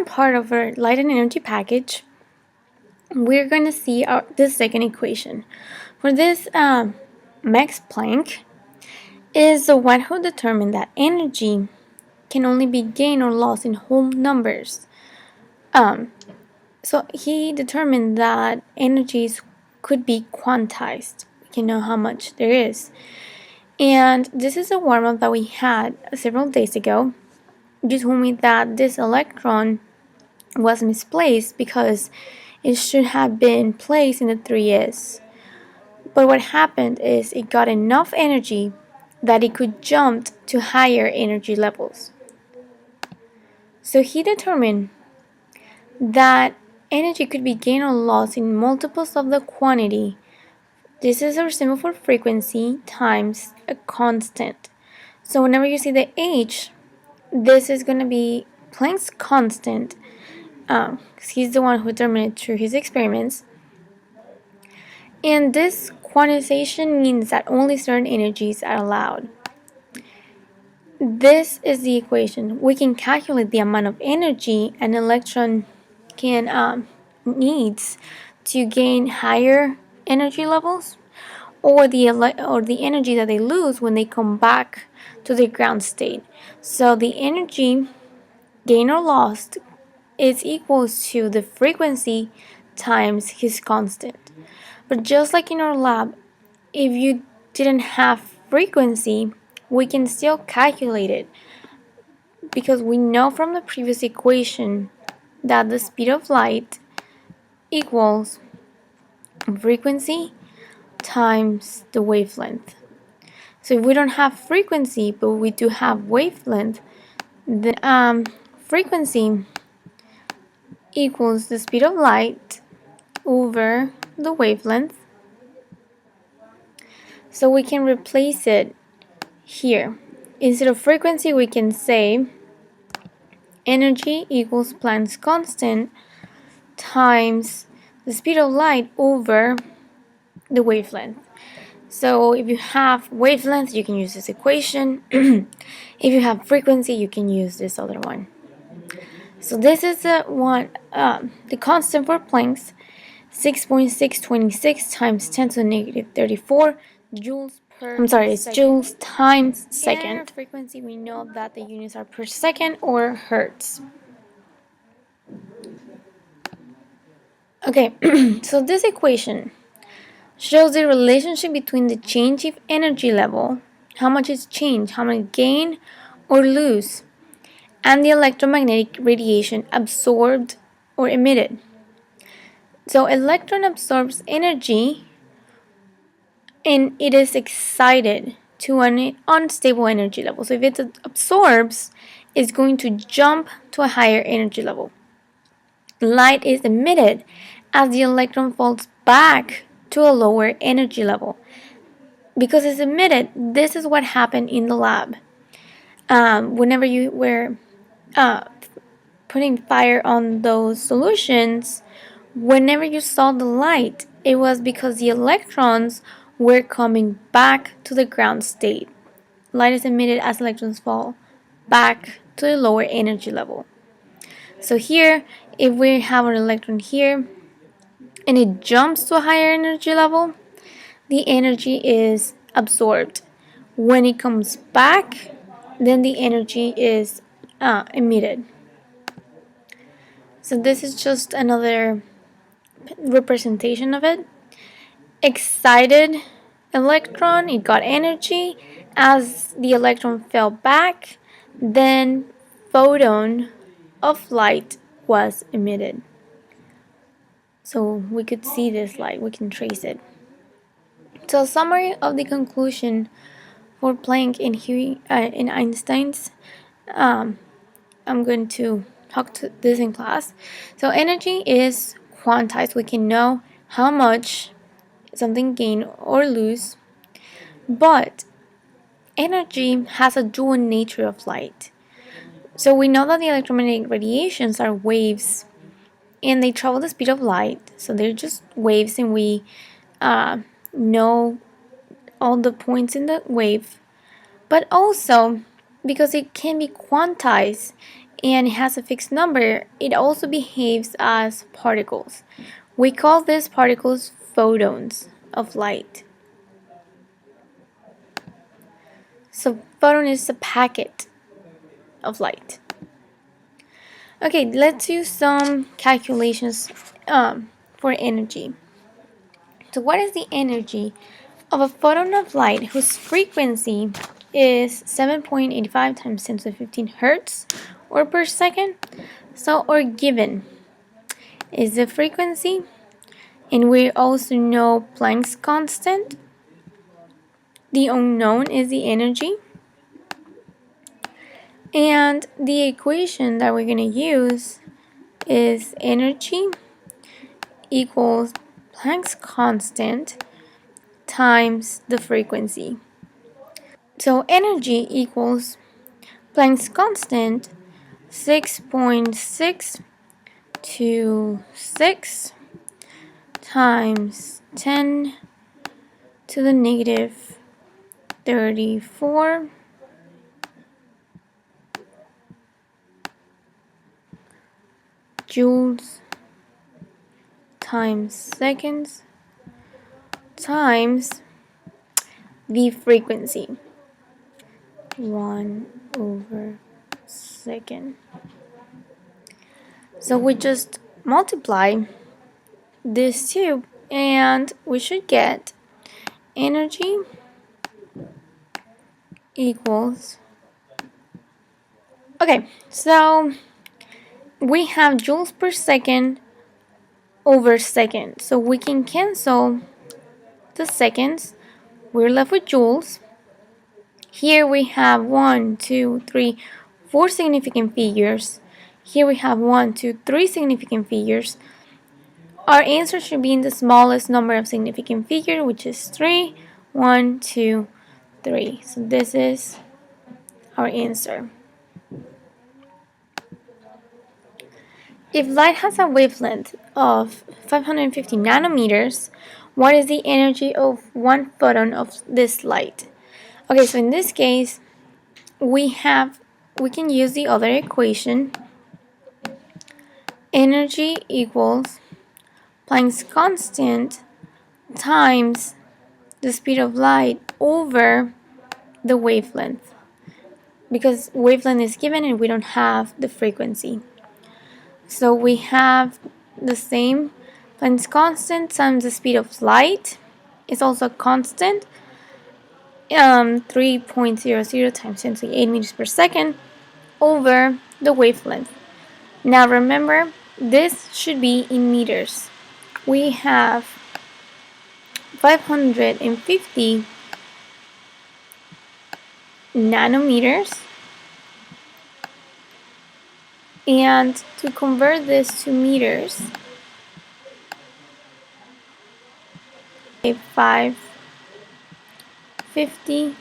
part of our light and energy package, we're going to see the second equation. For this, Max Planck is the one who determined that energy can only be gained or lost in whole numbers. So he determined that energies could be quantized. We can know how much there is. And this is a warm-up that we had several days ago. You told me that this electron was misplaced because it should have been placed in the 3s. But what happened is it got enough energy that it could jump to higher energy levels. So he determined that energy could be gained or lost in multiples of the quantity. This is our symbol for frequency times a constant. So whenever you see the H, this is going to be Planck's constant, because he's the one who determined it through his experiments. And this quantization means that only certain energies are allowed. This is the equation. We can calculate the amount of energy an electron can needs to gain higher energy levels, or the energy that they lose when they come back to the ground state. So the energy gained or lost is equals to the frequency times his constant. But just like in our lab, if you didn't have frequency, we can still calculate it, because we know from the previous equation that the speed of light equals frequency times the wavelength. So if we don't have frequency but we do have wavelength, then frequency equals the speed of light over the wavelength. So we can replace it here. Instead of frequency, we can say energy equals Planck's constant times the speed of light over the wavelength. So if you have wavelength, you can use this equation. If you have frequency, you can use this other one. So this is the constant for Planck's, 6.626 times 10 to the negative 34 joules per it's joules times second. And frequency, we know that the units are per second or hertz. Okay, so this equation shows the relationship between the change of energy level, how much is changed, how much gain or lose, and the electromagnetic radiation absorbed or emitted. So electron absorbs energy and it is excited to an unstable energy level. So if it absorbs, it's going to jump to a higher energy level. Light is emitted as the electron falls back to a lower energy level. Because it's emitted, this is what happened in the lab. Whenever you were putting fire on those solutions, whenever you saw the light, it was because the electrons were coming back to the ground state. Light is emitted as electrons fall back to the lower energy level. So here, if we have an electron here and it jumps to a higher energy level, the energy is absorbed. When it comes back, then the energy is emitted. So this is just another representation of it. Excited electron, it got energy. As the electron fell back, then photon of light was emitted. So we could see this light, we can trace it. So a summary of the conclusion for Planck in Einstein's, I'm going to talk to this in class. So energy is quantized. We can know how much something gain or lose, but energy has a dual nature of light. So we know that the electromagnetic radiations are waves and they travel the speed of light. So they're just waves, and we know all the points in the wave. But also, because it can be quantized, and it has a fixed number, it also behaves as particles. We call these particles photons of light. So photon is a packet of light. Okay, let's do some calculations for energy. So what is the energy of a photon of light whose frequency is 7.85 times 10 to the 15 hertz or per second? So our given is the frequency, and we also know Planck's constant. The unknown is the energy, and the equation that we're going to use is energy equals Planck's constant times the frequency. So energy equals Planck's constant 6.626 times 10 to the negative 34 joules times seconds times the frequency, 1/second. So we just multiply this two and we should get energy equals, okay, so we have joules per second over second, so we can cancel the seconds. We're left with joules. Here we have 1, 2, 3, 4 significant figures. Here we have 1, 2, 3 significant figures. Our answer should be in the smallest number of significant figures, which is 3, 1, 2, 3. So this is our answer. If light has a wavelength of 550 nanometers, what is the energy of one photon of this light? Okay, so in this case, we can use the other equation. Energy equals Planck's constant times the speed of light over the wavelength, because wavelength is given and we don't have the frequency. So we have the same. Planck's constant times the speed of light is also a constant, 3.00 times 10 to the 8 meters per second over the wavelength. Now remember, this should be in meters. We have 550 nanometers, and to convert this to meters, 550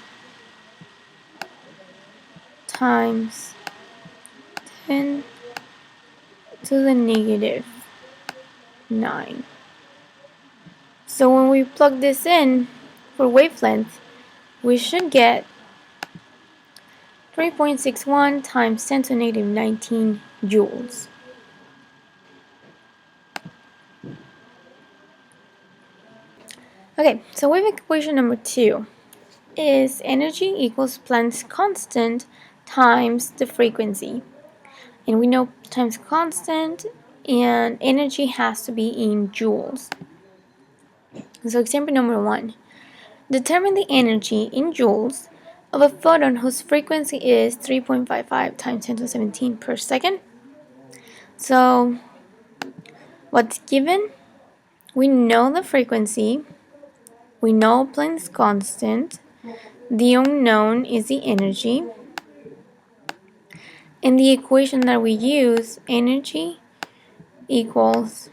times 10 to the negative 9. So when we plug this in for wavelength, we should get 3.61 times 10 to the negative 19 joules. Okay, so wave equation number 2 is energy equals Planck's constant times the frequency. And we know times constant and energy has to be in joules. So example number 1. Determine the energy in joules of a photon whose frequency is 3.55 times 10 to the 17 per second. So what's given? We know the frequency. We know Planck's constant. The unknown is the energy. And the equation that we use, energy equals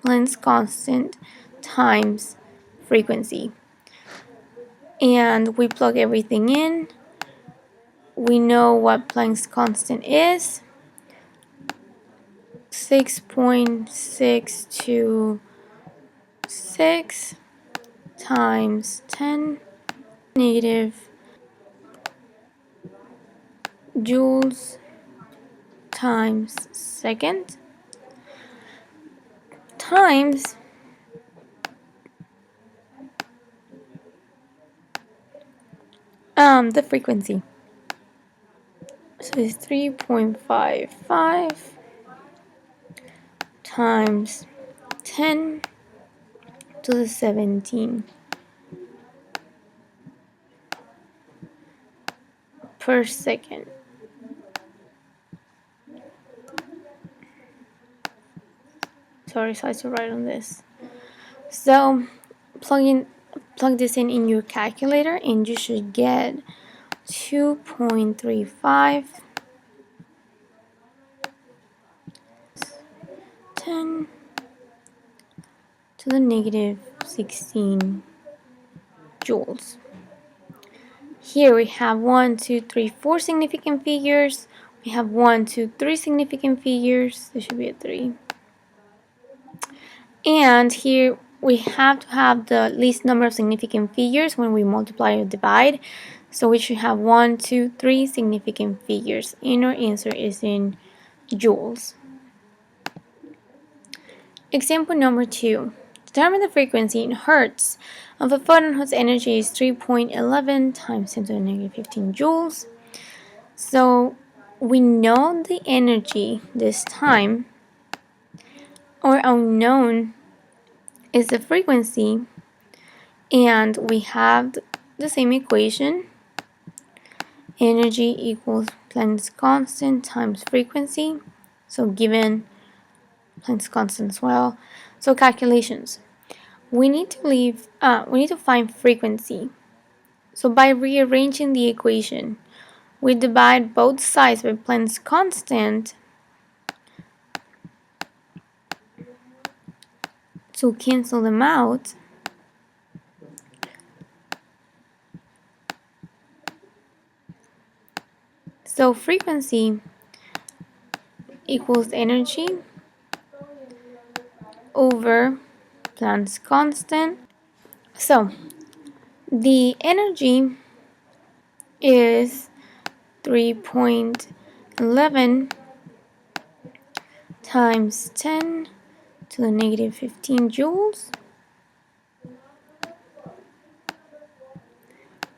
Planck's constant times frequency. And we plug everything in. We know what Planck's constant is, 6.626 times 10 negative joules times second times the frequency. So it's 3.55 times 10 to the 17 per second. Sorry, so I have to write on this. So plug this in your calculator and you should get 2.35 10 to the negative 16 joules. Here we have 1, 2, 3, 4 significant figures. We have 1, 2, 3 significant figures. There should be a 3. And here we have to have the least number of significant figures when we multiply or divide. So we should have 1, 2, 3 significant figures. And our answer is in joules. Example number 2. Determine the frequency in hertz of a photon whose energy is 3.11 times 10 to the negative 15 joules. So we know the energy this time. Our unknown is the frequency, and we have the same equation. Energy equals Planck's constant times frequency. So given Planck's constant as well. So calculations. We need to find frequency. So by rearranging the equation, we divide both sides by Planck's constant to cancel them out. So frequency equals energy over Planck's constant. So the energy is 3.11 times 10 to the negative 15 joules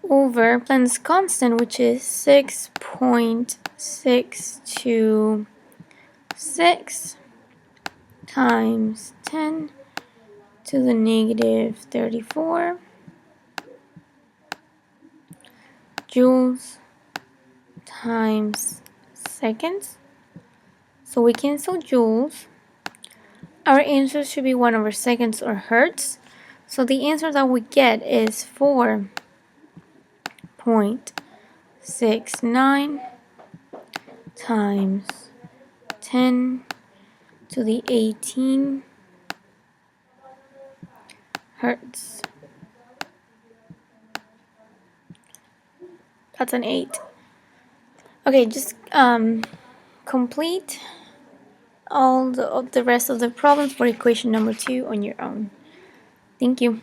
over Planck's constant, which is 6.626 times 10 to the negative 34 joules times seconds. So we cancel joules. Our answer should be 1 over seconds or hertz. So the answer that we get is 4.69 times 10 to the 18 hertz. That's an 8. Okay, just complete all the rest of the problems for equation number 2 on your own. Thank you.